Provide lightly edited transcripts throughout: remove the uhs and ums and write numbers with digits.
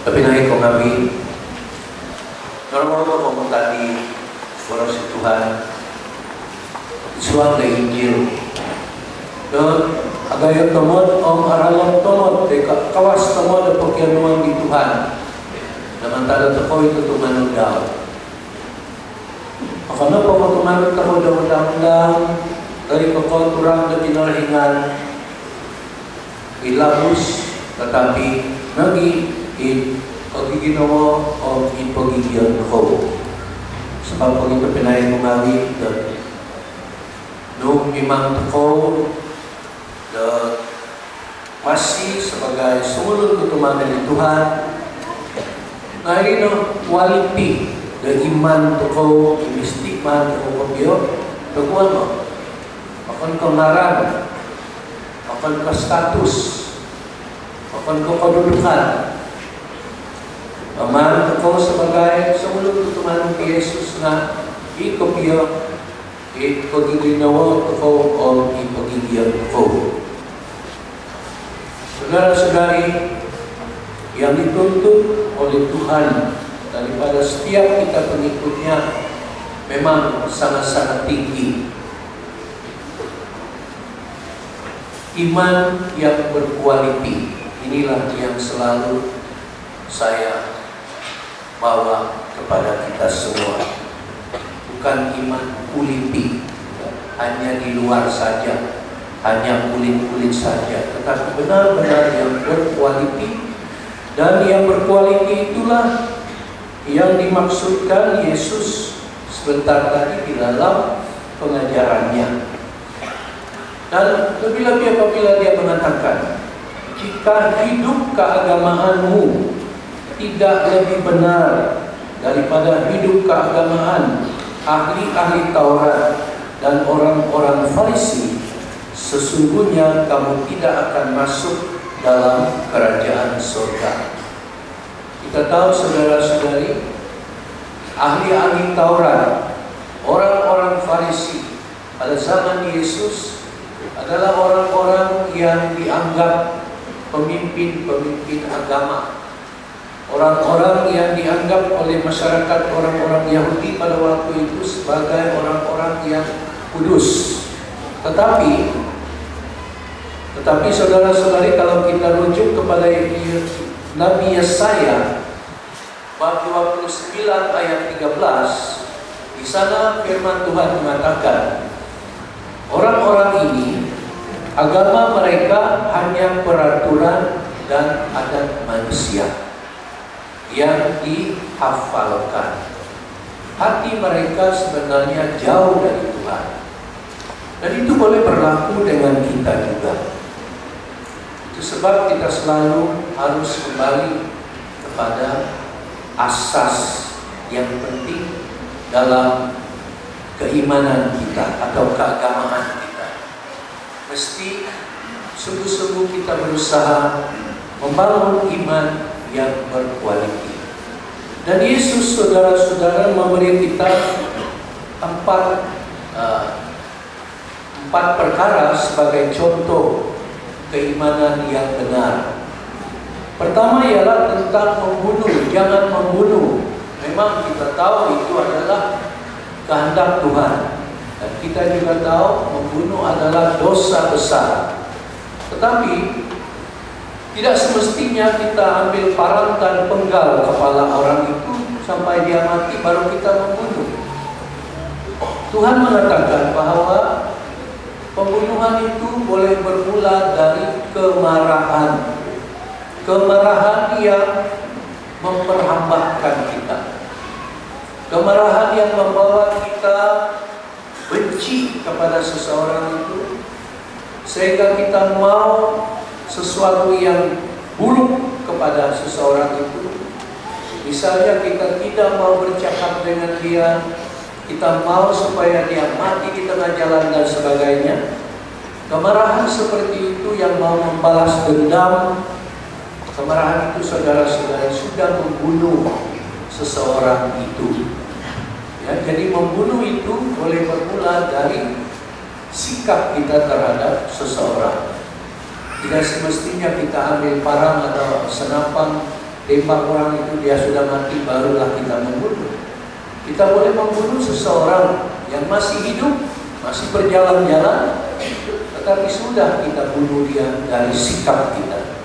Tapi naik kong kami, normal kong tadi, orang si Tuhan, suang na Injil. Dan agaya tomod, om aralam tomod, kawas tomod, na pagyanuan di Tuhan. Namantala ko ito tumanong daw. Akala po ko tumanong ako daw, dari kekotoran na pinarahingan, ilabus, tetapi nagi pagiginawa o ipagigyan ko. Sebab pag ito pinayang umawi, nung imang ko, masih sebagai sumunod ko tumagal ni Tuhan, ngayon no, quality, iman ko, imistikman ko kayo, nakuha mo. Akan kenaran, akan ke status, akan ke kedudukan. Aman ko sebagai sebelum tutuman Yesus na ikopiyo, ikogiginawa ko o ipagigyan ko. Saudara-saudari yang dituntut oleh Tuhan daripada setiap kita pengikutnya memang sangat-sangat tinggi. Iman yang berkualiti, inilah yang selalu saya bawa kepada kita semua. Bukan iman kuliti, hanya di luar saja, hanya kulit-kulit saja, tetapi benar-benar yang berkualiti. Dan yang berkualiti itulah yang dimaksudkan Yesus sebentar tadi di dalam pengajarannya. Dan lebih-lebih apabila dia mengatakan, jika hidup keagamaanmu tidak lebih benar daripada hidup keagamaan ahli-ahli Taurat dan orang-orang Farisi, sesungguhnya kamu tidak akan masuk dalam kerajaan surga. Kita tahu saudara-saudari, ahli-ahli Taurat, orang-orang Farisi pada zaman Yesus adalah orang-orang yang dianggap pemimpin-pemimpin agama, orang-orang yang dianggap oleh masyarakat orang-orang Yahudi pada waktu itu sebagai orang-orang yang kudus. Tetapi saudara-saudari, kalau kita rujuk kepada Nabi Yesaya bab 29 ayat 13, di sana firman Tuhan mengatakan, orang-orang ini agama mereka hanya peraturan dan adat manusia yang dihafalkan. Hati mereka sebenarnya jauh dari Tuhan. Dan itu boleh berlaku dengan kita juga. Itu sebab kita selalu harus kembali kepada asas yang penting dalam keimanan kita atau keagamaan kita. Mesti sungguh-sungguh kita berusaha membangun iman yang berkualiti. Dan Yesus, saudara-saudara, memberi kita empat perkara sebagai contoh keimanan yang benar. Pertama ialah tentang membunuh, jangan membunuh. Memang kita tahu itu adalah kehendak Tuhan, dan kita juga tahu membunuh adalah dosa besar. Tetapi tidak semestinya kita ambil parantan penggal kepala orang itu sampai dia mati baru kita membunuh. Tuhan mengatakan bahwa pembunuhan itu boleh bermula dari kemarahan. Kemarahan yang memperhambakan kita. Kemarahan yang membawa kita benci kepada seseorang itu, sehingga kita mau sesuatu yang buruk kepada seseorang itu. Misalnya kita tidak mau bercakap dengan dia, kita mau supaya dia mati di tengah jalan dan sebagainya. Kemarahan seperti itu yang mau membalas dendam, kemarahan itu saudara-saudara sudah membunuh seseorang itu. Ya, jadi membunuh itu boleh bermula dari sikap kita terhadap seseorang. Tidak semestinya kita ambil parang atau senapan tembak orang itu dia sudah mati, barulah kita membunuh. Kita boleh membunuh seseorang yang masih hidup, masih berjalan-jalan, tetapi sudah kita bunuh dia dari sikap kita,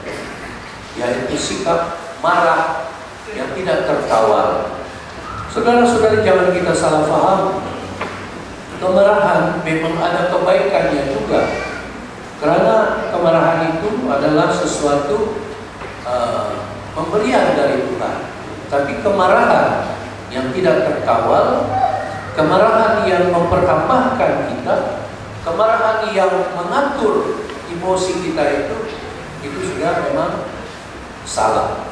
yaitu sikap marah yang tidak terkawal. Saudara-saudari, jangan kita salah paham. Kemarahan memang ada kebaikannya juga, karena kemarahan itu adalah sesuatu pemberian dari Tuhan. Tapi kemarahan yang tidak terkawal, kemarahan yang memperkapahkan kita, kemarahan yang mengatur emosi kita itu sudah memang salah.